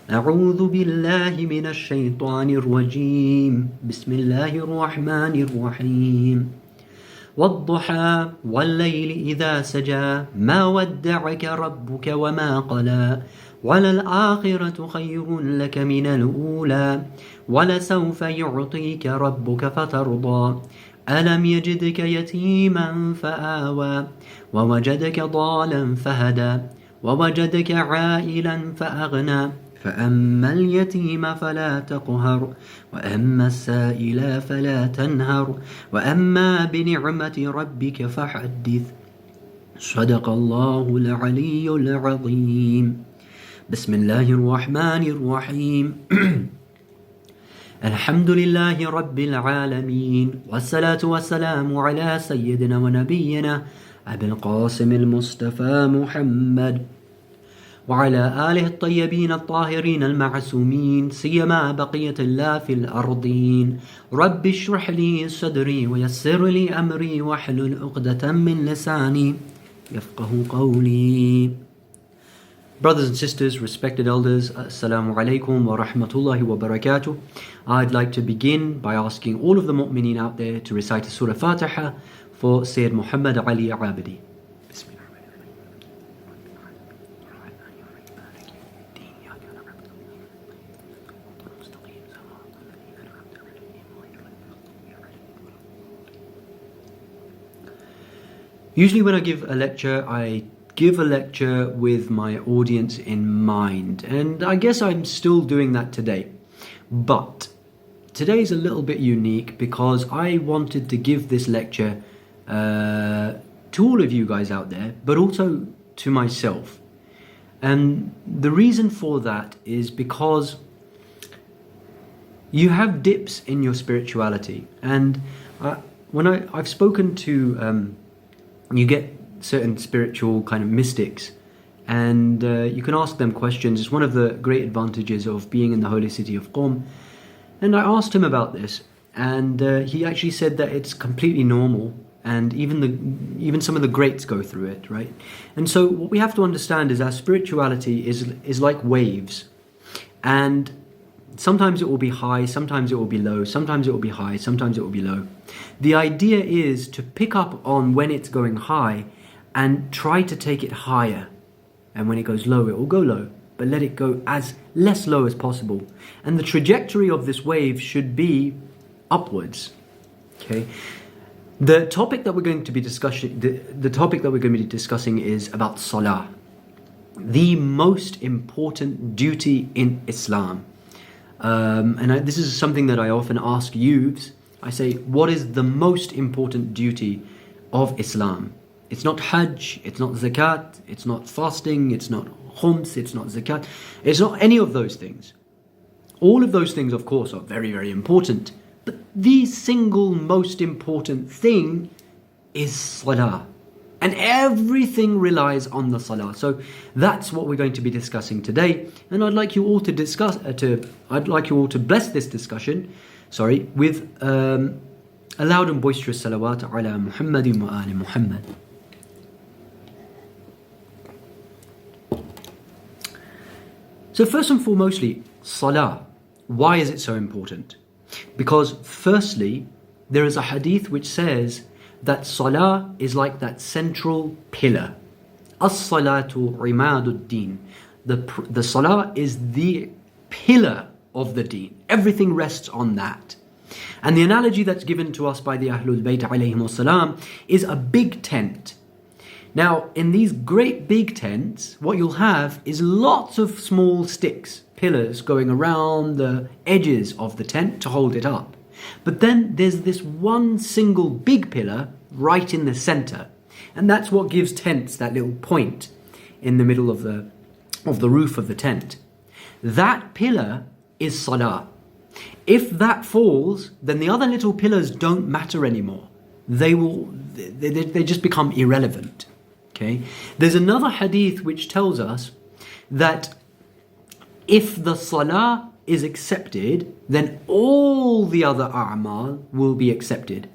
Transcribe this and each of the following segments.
أعوذ بالله من الشيطان الرجيم بسم الله الرحمن الرحيم والضحى والليل إذا سجى ما ودعك ربك وما قلى وللآخرة خير لك من الأولى ولسوف يعطيك ربك فترضى ألم يجدك يتيما فآوى ووجدك ضالا فهدى ووجدك عائلا فأغنى فأما اليتيم فلا تقهر وأما السائل فلا تنهر وأما بنعمة ربك فحدث صدق الله العلي العظيم بسم الله الرحمن الرحيم الحمد لله رب العالمين والصلاة والسلام على سيدنا ونبينا أبي القاسم المصطفى محمد وعلى آله الطيبين الطاهرين المعصومين سيما بقية الله في الأرضين رب اشرح لي صدري ويسر لي أمري واحلل عقدة من لساني يفقه قولي. Brothers and sisters, respected elders, Assalamu alaikum wa rahmatullahi wa barakatuh. I'd like to begin by asking all of the mu'mineen out there to recite Surah Fatiha for Sayyid Muhammad Ali Abadi. Usually when I give a lecture, I give a lecture with my audience in mind, and I guess I'm still doing that today. But today is a little bit unique because I wanted to give this lecture to all of you guys out there, but also to myself. And the reason for that is because you have dips in your spirituality, and when I've spoken to you get certain spiritual kind of mystics, and you can ask them questions. It's one of the great advantages of being in the holy city of Qom. And I asked him about this, and he actually said that it's completely normal, and even some of the greats go through it, right? And so what we have to understand is our spirituality is like waves, and sometimes it will be high, sometimes it will be low, sometimes it will be high, sometimes it will be low. The idea is to pick up on when it's going high and try to take it higher. And when it goes low, it will go low, but let it go as less low as possible. And the trajectory of this wave should be upwards. Okay. The topic that we're going to be discussing, the topic that we're going to be discussing is about Salaah, the most important duty in Islam. This is something that I often ask youths. I say, what is the most important duty of Islam? It's not Hajj, it's not Zakat, it's not fasting, it's not Khums, it's not Zakat. It's not any of those things. All of those things, of course, are very, very important. But the single most important thing is Salah. And everything relies on the Salah. So that's what we're going to be discussing today. And I'd like you all to bless this discussion, with a loud and boisterous salawat ala Muhammadin wa ali Muhammad. So first and foremostly, Salah. Why is it so important? Because firstly, there is a hadith which says that Salah is like that central pillar. As-salatu imadud-din. The Salah is the pillar of the deen. Everything rests on that. And the analogy that's given to us by the Ahlul Bayt alayhim salam is a big tent. Now, in these great big tents, what you'll have is lots of small sticks, pillars going around the edges of the tent to hold it up. But then there's this one single big pillar right in the center. And that's what gives tents that little point in the middle of the roof of the tent. That pillar is Salah. If that falls, then the other little pillars don't matter anymore. They just become irrelevant. Okay? There's another hadith which tells us that if the Salah is accepted, then all the other a'mal will be accepted.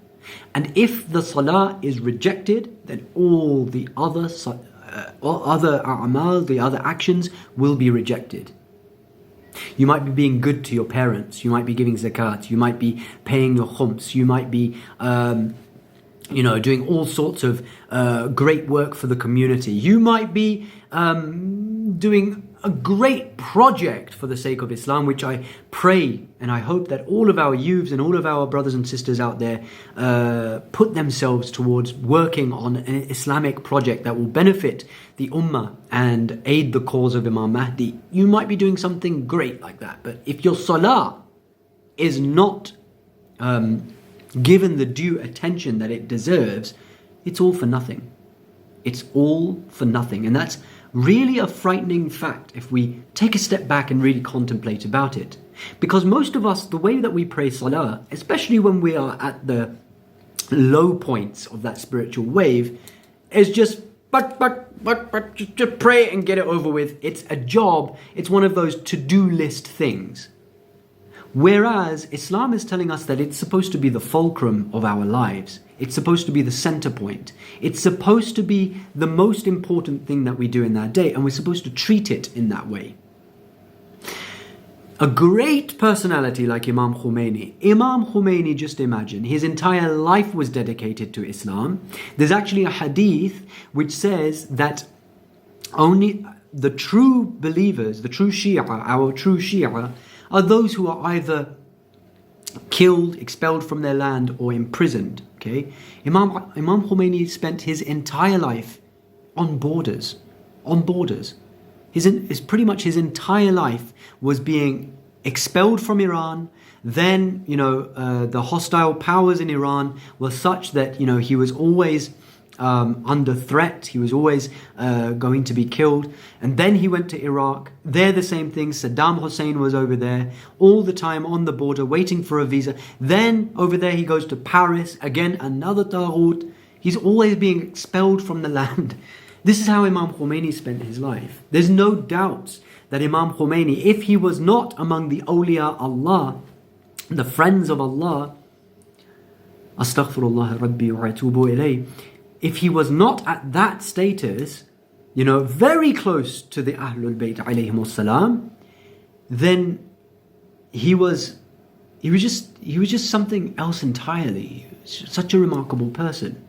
And if the Salah is rejected, then all the other a'mal, the other actions will be rejected. You might be being good to your parents. You might be giving zakat. You might be paying your khums. You might be, doing all sorts of great work for the community. You might be doing a great project for the sake of Islam, which I pray and I hope that all of our youths and all of our brothers and sisters out there put themselves towards working on an Islamic project that will benefit the Ummah and aid the cause of Imam Mahdi. You might be doing something great like that, but if your Salah is not given the due attention that it deserves, it's all for nothing. It's all for nothing. And that's really a frightening fact if we take a step back and really contemplate about it. Because most of us, the way that we pray Salah, especially when we are at the low points of that spiritual wave, is just just pray and get it over with. It's a job. It's one of those to-do list things. Whereas Islam is telling us that it's supposed to be the fulcrum of our lives. It's supposed to be the center point. It's supposed to be the most important thing that we do in that day, and we're supposed to treat it in that way. A great personality like Imam Khomeini, just imagine, his entire life was dedicated to Islam. There's actually a hadith which says that only the true believers, the true Shia, our true Shia, are those who are either killed, expelled from their land, or imprisoned. Okay, Imam Khomeini spent his entire life on borders. Pretty much his entire life was being expelled from Iran. Then, the hostile powers in Iran were such that, he was always under threat. He was always going to be killed. And then he went to Iraq. There the same thing. Saddam Hussein was over there all the time on the border waiting for a visa. Then over there he goes to Paris. Again, another Taghut. He's always being expelled from the land. This is how Imam Khomeini spent his life. There's no doubt that Imam Khomeini, if he was not among the awliya Allah, the friends of Allah, astaghfirullah rabbi wa atubu ilayh, if he was not at that status, very close to the Ahlul Bayt alayhimus salam, then he was just something else entirely. Such a remarkable person.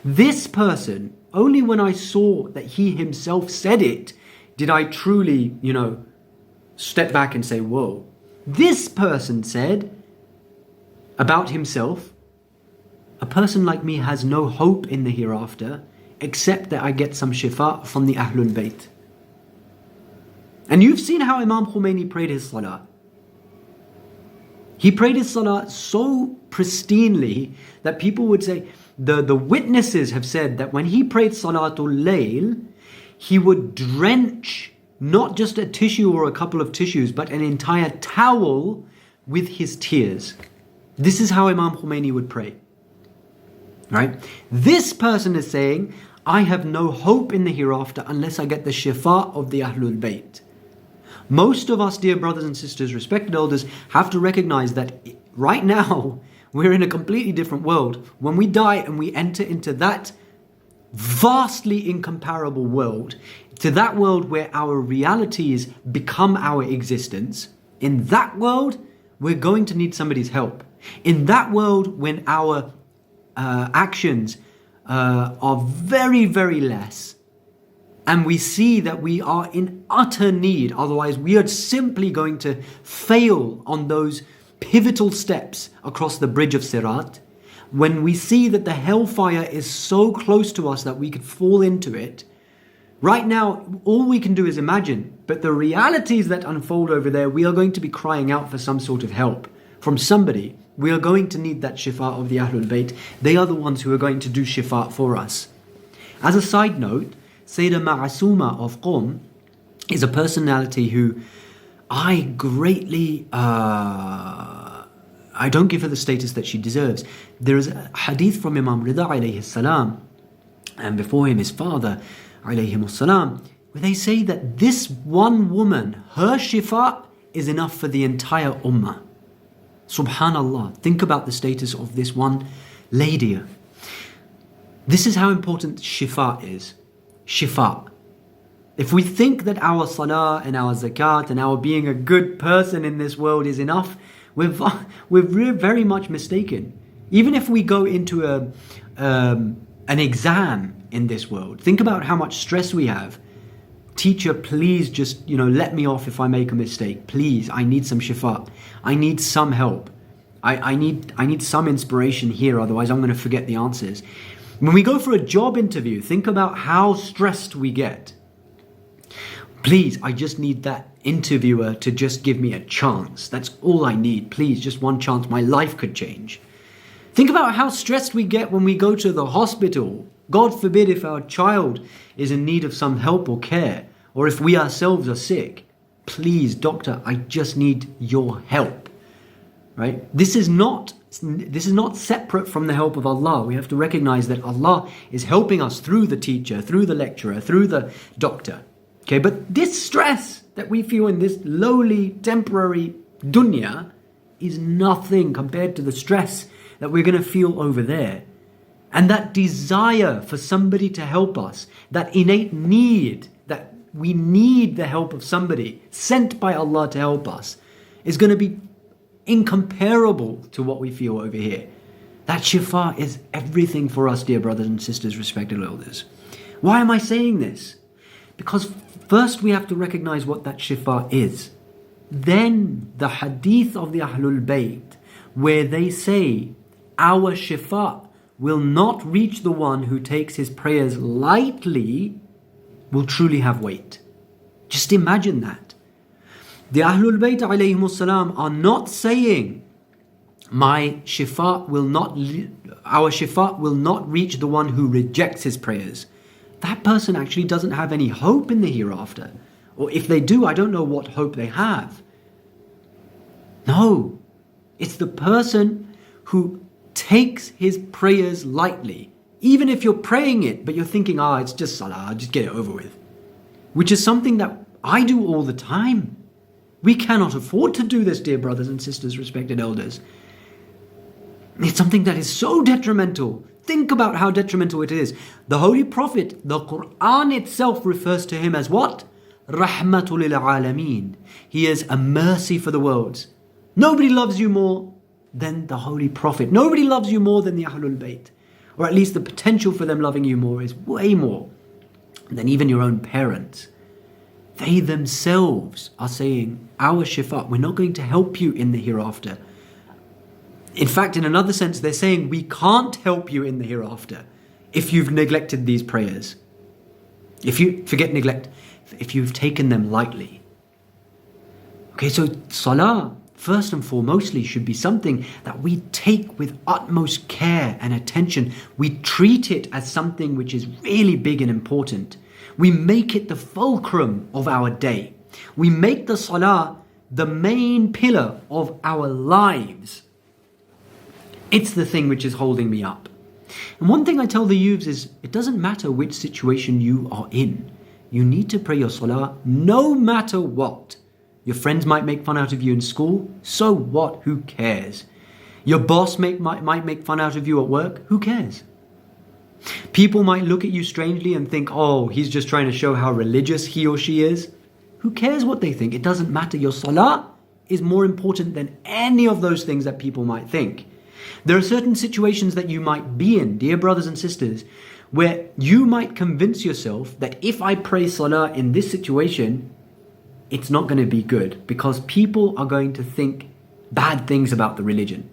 This person, only when I saw that he himself said it, did I truly, step back and say, whoa. This person said about himself, a person like me has no hope in the hereafter except that I get some shifa from the Ahlul Bayt. And you've seen how Imam Khomeini prayed his Salah. He prayed his Salah so pristinely that people would say, the witnesses have said that when he prayed Salatul Layl, he would drench not just a tissue or a couple of tissues, but an entire towel with his tears. This is how Imam Khomeini would pray. Right? This person is saying, I have no hope in the hereafter unless I get the shifa of the Ahlul Bayt. Most of us, dear brothers and sisters, respected elders, have to recognize that right now, we're in a completely different world. When we die and we enter into that vastly incomparable world, to that world where our realities become our existence, in that world, we're going to need somebody's help. In that world, when our actions are very, very less, and we see that we are in utter need, otherwise we are simply going to fail on those pivotal steps across the bridge of Sirat, when we see that the hellfire is so close to us that we could fall into it, right now all we can do is imagine, but the realities that unfold over there, we are going to be crying out for some sort of help from somebody. We are going to need that shifa of the Ahlul Bayt. They are the ones who are going to do shifa for us. As a side note, Sayyidah Ma'asuma of Qom is a personality who I greatly, I don't give her the status that she deserves. There is a hadith from Imam Rida alayhi salam, and before him his father alayhi salam, where they say that this one woman, her shifa is enough for the entire ummah. Subhanallah, think about the status of this one lady. This is how important shifa is. Shifa. If we think that our salah and our zakat and our being a good person in this world is enough, we're very much mistaken. Even if we go into an exam in this world, think about how much stress we have. Teacher, please just, let me off if I make a mistake. Please, I need some shifa. I need some help. I need some inspiration here, otherwise I'm going to forget the answers. When we go for a job interview, think about how stressed we get. Please, I just need that interviewer to just give me a chance. That's all I need. Please, just one chance. My life could change. Think about how stressed we get when we go to the hospital. God forbid if our child is in need of some help or care, or if we ourselves are sick. Please, doctor, I just need your help. Right? This is not separate from the help of Allah. We have to recognize that Allah is helping us through the teacher, through the lecturer, through the doctor. Okay, but this stress that we feel in this lowly, temporary dunya is nothing compared to the stress that we're going to feel over there. And that desire for somebody to help us, that innate need, that we need the help of somebody sent by Allah to help us, is going to be incomparable to what we feel over here. That shifa is everything for us, dear brothers and sisters, respected elders. Why am I saying this? Because first we have to recognize what that shifa is. Then the hadith of the Ahlul Bayt, where they say, our shifa will not reach the one who takes his prayers lightly, will truly have weight. Just imagine that. The Ahlul Bayt alayhimus salam are not saying, our shifa will not reach the one who rejects his prayers. That person actually doesn't have any hope in the hereafter. Or if they do, I don't know what hope they have. No, it's the person who takes his prayers lightly. Even if you're praying it, but you're thinking, it's just salah, just get it over with. Which is something that I do all the time. We cannot afford to do this, dear brothers and sisters, respected elders. It's something that is so detrimental. Think about how detrimental it is. The Holy Prophet, the Quran itself refers to him as what? Rahmatul lil alameen. He is a mercy for the worlds. Nobody loves you more than the Holy Prophet. Nobody loves you more than the Ahlul Bayt. Or at least the potential for them loving you more is way more than even your own parents. They themselves are saying, our shifa, we're not going to help you in the hereafter. In fact, in another sense, they're saying we can't help you in the hereafter if you've neglected these prayers. If you've taken them lightly. Okay, so salah, first and foremostly, should be something that we take with utmost care and attention. We treat it as something which is really big and important. We make it the fulcrum of our day. We make the salah the main pillar of our lives. It's the thing which is holding me up. And one thing I tell the youths is, it doesn't matter which situation you are in. You need to pray your salah no matter what. Your friends might make fun out of you in school. So what? Who cares? Your boss might make fun out of you at work. Who cares? People might look at you strangely and think, he's just trying to show how religious he or she is. Who cares what they think? It doesn't matter. Your salah is more important than any of those things that people might think. There are certain situations that you might be in, dear brothers and sisters, where you might convince yourself that if I pray salah in this situation, it's not going to be good because people are going to think bad things about the religion.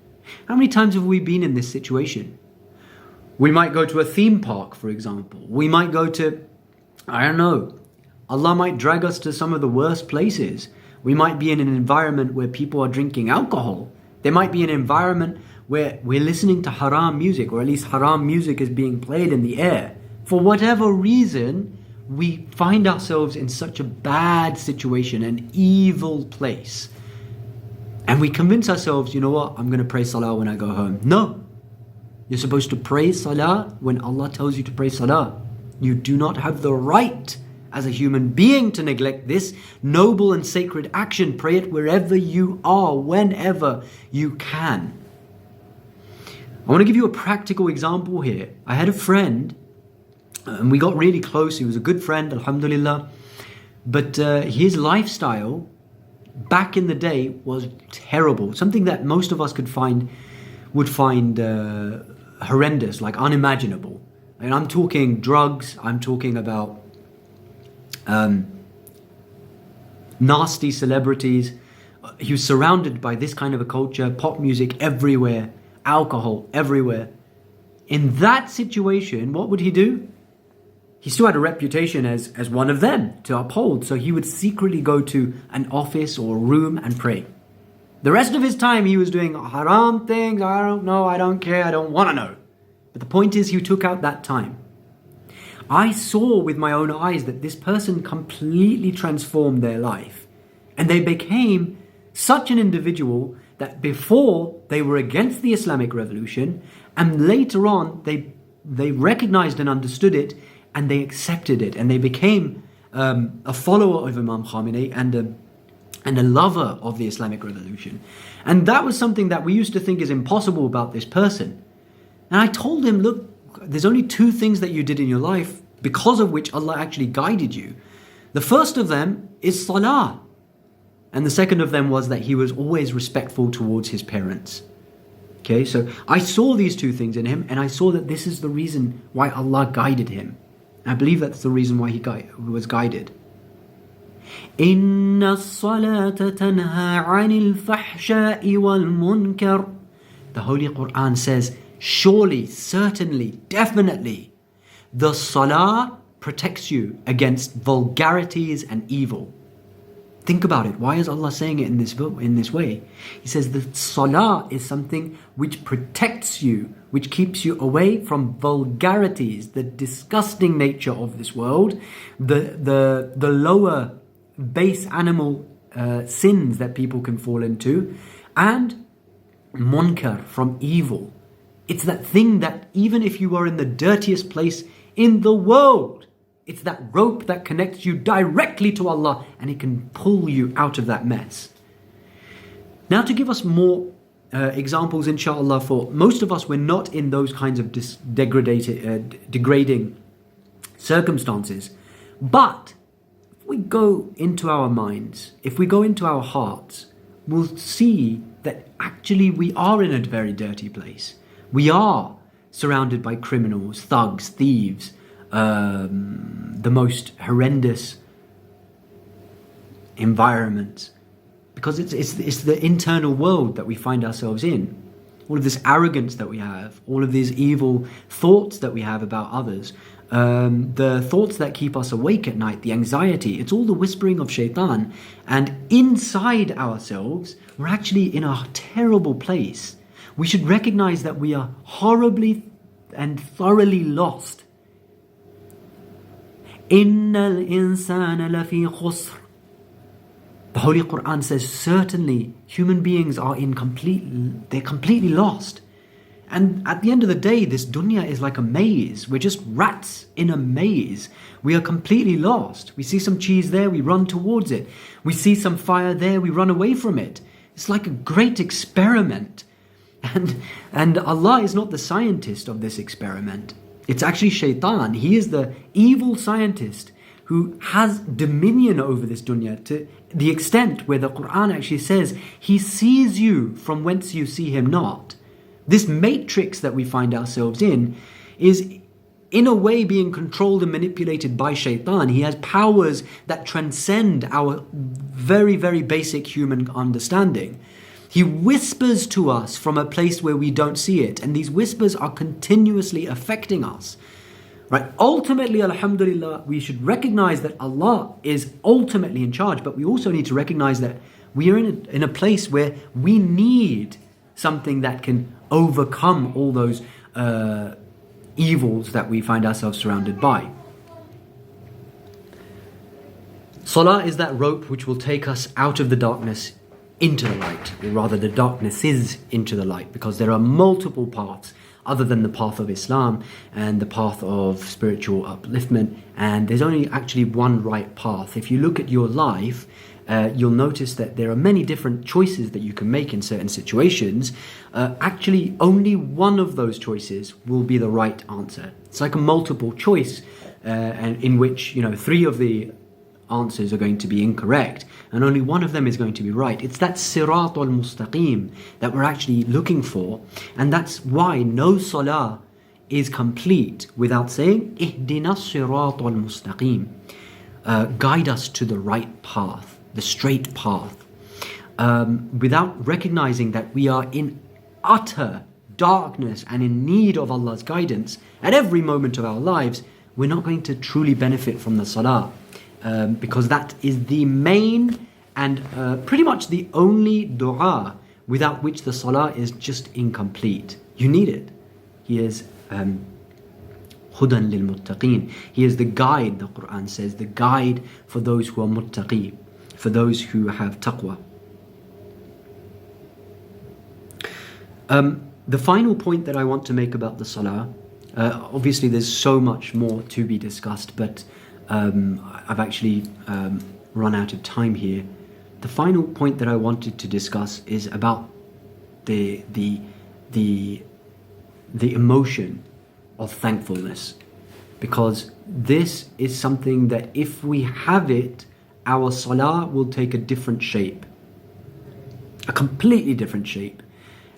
How many times have we been in this situation? We might go to a theme park, for example. We might go to, Allah might drag us to some of the worst places. We might be in an environment where people are drinking alcohol. There might be an environment where we're listening to haram music, or at least haram music is being played in the air. For whatever reason, we find ourselves in such a bad situation, an evil place. And we convince ourselves, you know what, I'm going to pray salah when I go home. No. You're supposed to pray salah when Allah tells you to pray salah. You do not have the right as a human being to neglect this noble and sacred action. Pray it wherever you are, whenever you can. I want to give you a practical example here. I had a friend, and we got really close. He was a good friend, alhamdulillah. But his lifestyle back in the day was terrible. Something that most of us would find horrendous, like unimaginable. And I'm talking drugs, I'm talking about nasty celebrities. He was surrounded by this kind of a culture, pop music everywhere, alcohol everywhere. In that situation, what would he do? He still had a reputation as one of them to uphold, so he would secretly go to an office or a room and pray. The rest of his time he was doing haram things. I don't know, I don't care, I don't want to know. But the point is, he took out that time. I saw with my own eyes that this person completely transformed their life. And they became such an individual that before they were against the Islamic revolution, and later on they recognized and understood it, and they accepted it, and they became a follower of Imam Khamenei and a lover of the Islamic revolution. And that was something that we used to think is impossible about this person. And I told him, look, there's only two things that you did in your life because of which Allah actually guided you. The first of them is Salaah. And the second of them was that he was always respectful towards his parents. Okay, so I saw these two things in him, and I saw that this is the reason why Allah guided him. I believe that's the reason why he was guided. إِنَّ الصَّلَاةَ تَنْهَى عَنِ الْفَحْشَاءِ وَالْمُنْكَرِ. The Holy Quran says, surely, certainly, definitely, the salah protects you against vulgarities and evil. Think about it. Why is Allah saying it in this way? He says the salah is something which protects you, which keeps you away from vulgarities, the disgusting nature of this world, the lower base animal sins that people can fall into, and munkar, from evil. It's that thing that even if you are in the dirtiest place in the world, it's that rope that connects you directly to Allah, and it can pull you out of that mess. Now, to give us more examples, inshallah, for most of us, we're not in those kinds of degrading circumstances. But if we go into our minds, if we go into our hearts, we'll see that actually we are in a very dirty place. We are surrounded by criminals, thugs, thieves, the most horrendous environments, because it's the internal world that we find ourselves in. All of this arrogance that we have, all of these evil thoughts that we have about others, the thoughts that keep us awake at night, the anxiety, it's all the whispering of shaitan. And inside ourselves, we're actually in a terrible place. We should recognize that we are horribly and thoroughly lost. Innal insana lafi khusr. The Holy Quran says, certainly human beings are they're completely lost. And at the end of the day, this dunya is like a maze. We're just rats in a maze. We are completely lost. We see some cheese there, we run towards it. We see some fire there, we run away from it. It's like a great experiment. And Allah is not the scientist of this experiment. It's actually shaitan. He is the evil scientist who has dominion over this dunya to the extent where the Quran actually says he sees you from whence you see him not. This matrix that we find ourselves in is in a way being controlled and manipulated by shaitan. He has powers that transcend our very, very basic human understanding. He whispers to us from a place where we don't see it, and these whispers are continuously affecting us. Right? Ultimately, alhamdulillah, we should recognize that Allah is ultimately in charge, but we also need to recognize that we are in a place where we need something that can overcome all those evils that we find ourselves surrounded by. Salah is that rope which will take us out of the darkness into the light, or rather the darkness is into the light, because there are multiple paths other than the path of Islam and the path of spiritual upliftment, and there's only actually one right path. If you look at your life, you'll notice that there are many different choices that you can make in certain situations. Actually, only one of those choices will be the right answer. It's like a multiple choice, and in which, three of the answers are going to be incorrect, and only one of them is going to be right. It's that sirat al-mustaqim that we're actually looking for, and that's why no salah is complete without saying ihdina sirat al-mustaqim. Guide us to the right path, the straight path. Without recognizing that we are in utter darkness and in need of Allah's guidance at every moment of our lives, we're not going to truly benefit from the salah, because that is the main and pretty much the only dua without which the salah is just incomplete. You need it. He is hudan lil muttaqeen. He is the guide, the Quran says, the guide for those who are muttaqi, for those who have taqwa. The final point that I want to make about the salah, obviously there's so much more to be discussed, but I've actually run out of time here. The final point that I wanted to discuss is about the emotion of thankfulness, because this is something that if we have it, our salah will take a different shape, a completely different shape.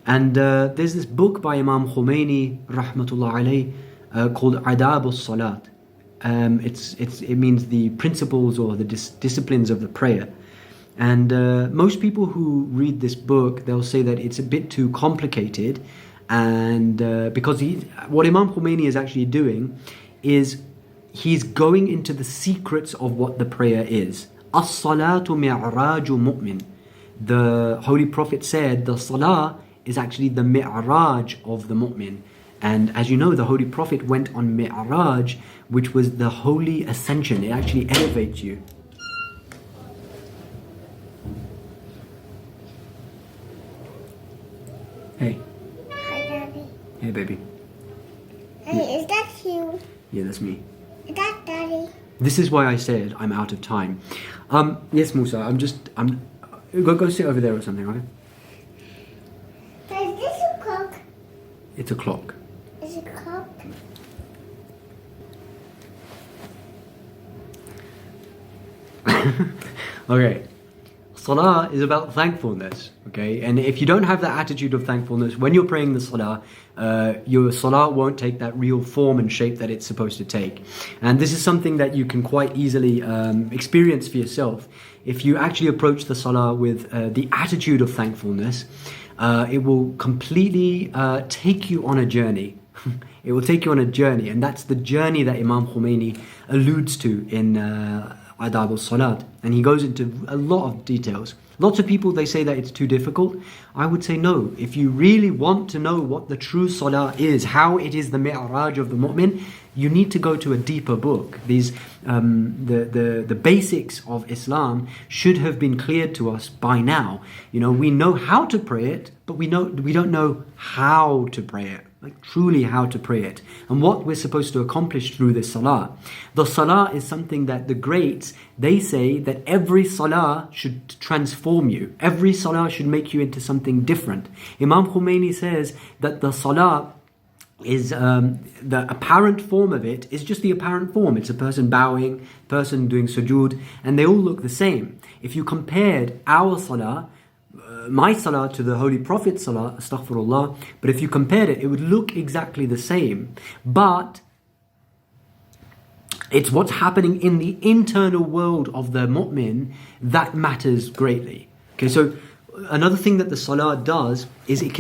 And there's this book by Imam Khomeini rahmatullah alayh called Adab al-Salat. It means the principles or the disciplines of the prayer. And most people who read this book, they'll say that it's a bit too complicated, and because what Imam Khomeini is actually doing is he's going into the secrets of what the prayer is. As-salatu mi'raju mu'min. The Holy Prophet said the salah is actually the mi'raj of the mu'min. And as you know, the Holy Prophet went on mi'raj, which was the holy ascension. It actually elevates you. Hey. Hi, Daddy. Hey, baby. Hey, is that you? Yeah, that's me. Is that Daddy? This is why I said I'm out of time. Yes, Musa, go sit over there or something, okay? Is this a clock? It's a clock. Is it a clock? Okay. Salah is about thankfulness, okay? And if you don't have that attitude of thankfulness, when you're praying the salah, your salah won't take that real form and shape that it's supposed to take. And this is something that you can quite easily experience for yourself. If you actually approach the salah with the attitude of thankfulness, it will completely take you on a journey. It will take you on a journey, and that's the journey that Imam Khomeini alludes to in Adab al-Salat, and he goes into a lot of details. Lots of people, they say that it's too difficult. I would say no. If you really want to know what the true salah is, how it is the mi'raj of the mu'min, you need to go to a deeper book. These the basics of Islam should have been cleared to us by now. You know, we know how to pray it, but we don't know how to pray it. Like truly how to pray it and what we're supposed to accomplish through this salah. The salah is something that the greats, they say that every salah should transform you. Every salah should make you into something different. Imam Khomeini says that the salah is the apparent form of it is just the apparent form. It's a person bowing, person doing sujood, and they all look the same. If you compared our salah, my salah to the Holy Prophet's salah, astaghfirullah, but if you compared it, it would look exactly the same. But it's what's happening in the internal world of the mu'min that matters greatly. Okay, so another thing that the salah does is it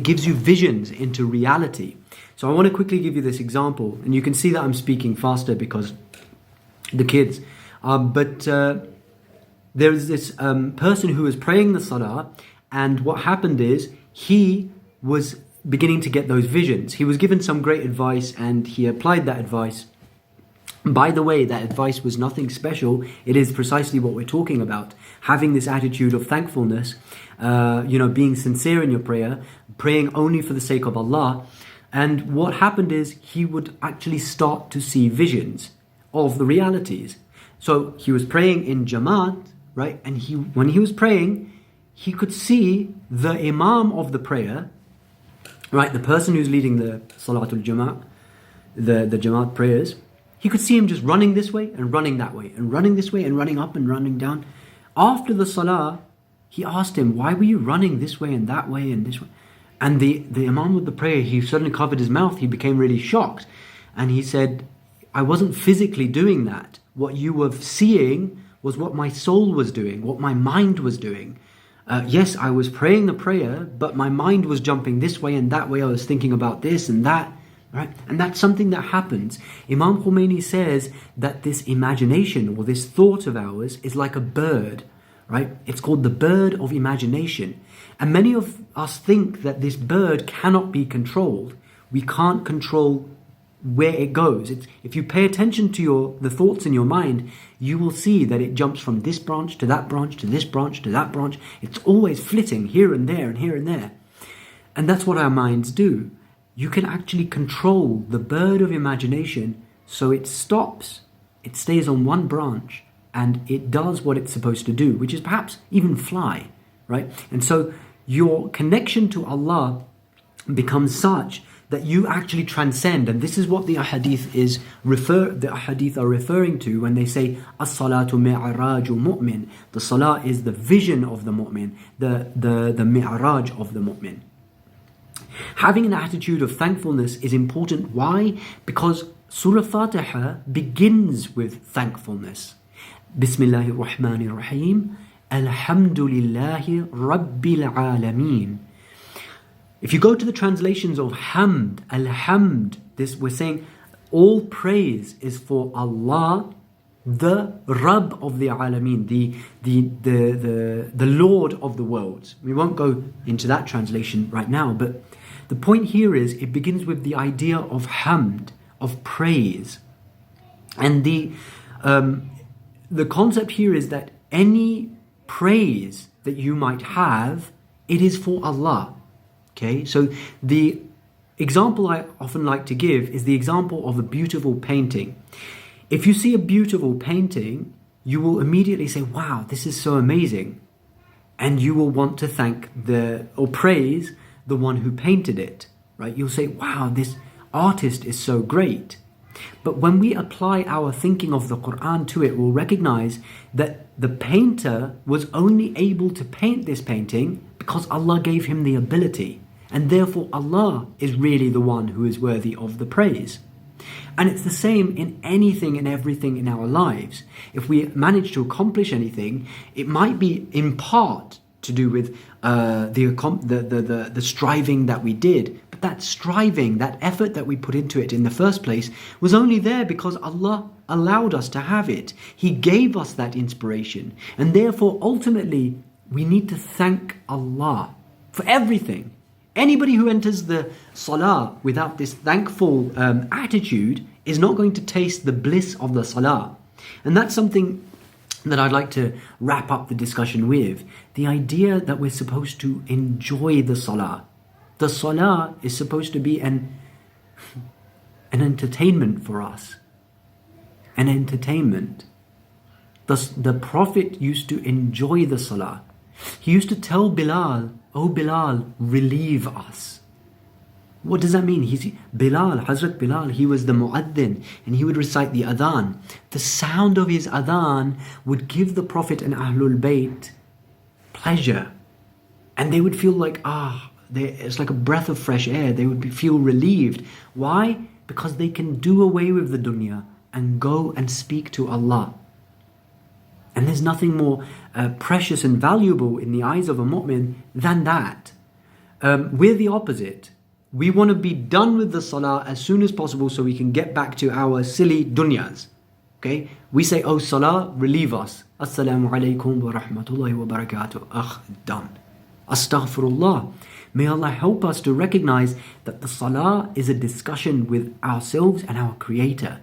gives you visions into reality. So I want to quickly give you this example, and you can see that I'm speaking faster because the kids. There is this person who was praying the salah, and what happened is he was beginning to get those visions. He was given some great advice and he applied that advice. By the way, that advice was nothing special. It is precisely what we're talking about. Having this attitude of thankfulness, being sincere in your prayer, praying only for the sake of Allah. And what happened is he would actually start to see visions of the realities. So he was praying in Jamaat, right? And when he was praying, he could see the Imam of the prayer, right? The person who's leading the Salatul Jamaat, the Jamaat prayers. He could see him just running this way and running that way and running this way and running up and running down. After the salah, he asked him, why were you running this way and that way and this way? And the Imam of the prayer, he suddenly covered his mouth. He became really shocked. And he said, I wasn't physically doing that. What you were seeing was what my soul was doing, what my mind was doing. Yes, I was praying the prayer, but my mind was jumping this way and that way. I was thinking about this and that. Right? And that's something that happens. Imam Khomeini says that this imagination or this thought of ours is like a bird, right? It's called the bird of imagination. And many of us think that this bird cannot be controlled. We can't control where it goes. If you pay attention to the thoughts in your mind, you will see that it jumps from this branch to that branch to this branch to that branch. It's always flitting here and there and here and there. And that's what our minds do. You can actually control the bird of imagination so it stops, it stays on one branch, and it does what it's supposed to do, which is perhaps even fly, right? And so your connection to Allah becomes such that you actually transcend. And this is what the ahadith are referring to when they say as-salatu mi'raju mu'min. The salah is the vision of the mu'min, the mi'raj of the mu'min. Having an attitude of thankfulness is important. Why? Because Surah Fatiha begins with thankfulness. Bismillahir Rahmanir Rahim. Alhamdulillahi Rabbil Alameen. If you go to the translations of hamd, alhamd, this we're saying all praise is for Allah, the Rabb of the Alameen, the Lord of the worlds. We won't go into that translation right now, but the point here is it begins with the idea of hamd, of praise. And the concept here is that any praise that you might have, it is for Allah. Okay, so the example I often like to give is the example of a beautiful painting. If you see a beautiful painting, you will immediately say, wow, this is so amazing. And you will want to thank or praise the one who painted it, right? You'll say, wow, this artist is so great. But when we apply our thinking of the Quran to it, we'll recognize that the painter was only able to paint this painting because Allah gave him the ability. And therefore Allah is really the one who is worthy of the praise. And it's the same in anything and everything in our lives. If we manage to accomplish anything, it might be in part to do with the striving that we did. But that striving, that effort that we put into it in the first place was only there because Allah allowed us to have it. He gave us that inspiration. And therefore, ultimately, we need to thank Allah for everything. Anybody who enters the salah without this thankful attitude is not going to taste the bliss of the salah. And that's something that I'd like to wrap up the discussion with. The idea that we're supposed to enjoy the salah. The salah is supposed to be an entertainment for us. An entertainment. The Prophet used to enjoy the salah. He used to tell Bilal, "Oh Bilal, relieve us." What does that mean? Hazrat Bilal, he was the mu'addin, and he would recite the adhan. The sound of his adhan would give the Prophet and Ahlul Bayt pleasure. And they would feel like, it's like a breath of fresh air. They would feel relieved. Why? Because they can do away with the dunya and go and speak to Allah. And there's nothing more precious and valuable in the eyes of a mu'min than that. We're the opposite. We want to be done with the salah as soon as possible so we can get back to our silly dunyas. Okay? We say, "Oh salah, relieve us. Assalamu alaikum wa rahmatullahi wa barakatuh." Done. Astaghfirullah. May Allah help us to recognize that the salah is a discussion with ourselves and our Creator.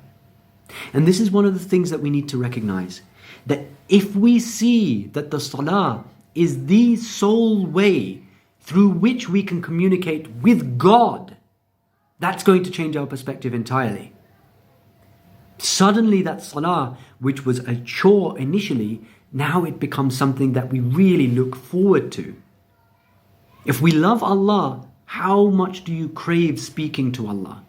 And this is one of the things that we need to recognize. That if we see that the salah is the sole way through which we can communicate with God, that's going to change our perspective entirely. Suddenly that salah, which was a chore initially, now it becomes something that we really look forward to. If we love Allah, how much do you crave speaking to Allah?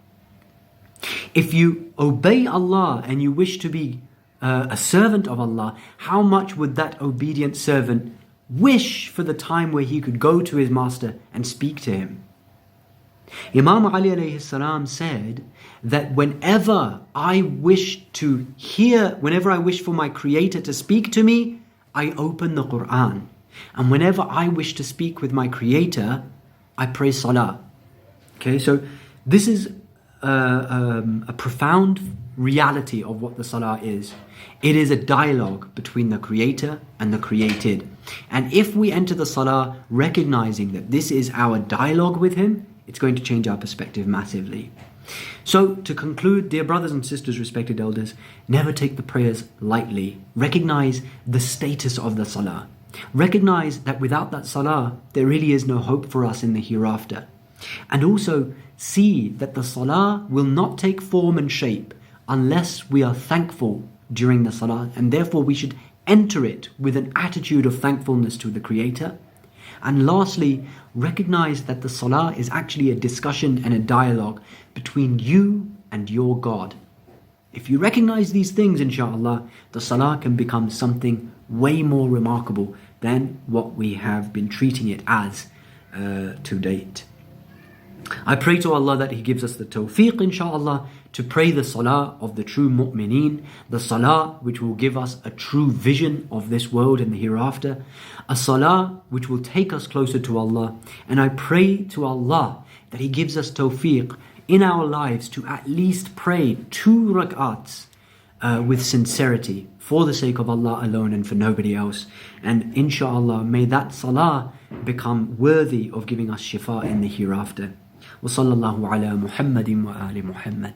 If you obey Allah and you wish to be a servant of Allah, how much would that obedient servant wish for the time where he could go to his master and speak to him? Imam Ali alayhi salam said that whenever I wish for my Creator to speak to me, I open the Quran. And whenever I wish to speak with my Creator, I pray Salaah. Okay, so this is a profound reality of what the Salaah is. It is a dialogue between the Creator and the created. And if we enter the Salaah recognizing that this is our dialogue with Him, it's going to change our perspective massively. So, to conclude, dear brothers and sisters, respected elders, never take the prayers lightly. Recognize the status of the Salaah. Recognize that without that Salaah, there really is no hope for us in the hereafter. And also see that the Salaah will not take form and shape unless we are thankful during the Salaah, and therefore we should enter it with an attitude of thankfulness to the Creator. And lastly, recognize that the Salaah is actually a discussion and a dialogue between you and your God. If you recognize these things, inshallah, the Salaah can become something way more remarkable than what we have been treating it as to date. I pray to Allah that He gives us the tawfiq, inshallah, to pray the Salaah of the true mu'mineen, the Salaah which will give us a true vision of this world and the hereafter, a Salaah which will take us closer to Allah. And I pray to Allah that He gives us tawfiq in our lives to at least pray 2 rak'ats with sincerity for the sake of Allah alone and for nobody else. And inshallah, may that Salaah become worthy of giving us shifa in the hereafter. وصلى الله على محمد وآل محمد.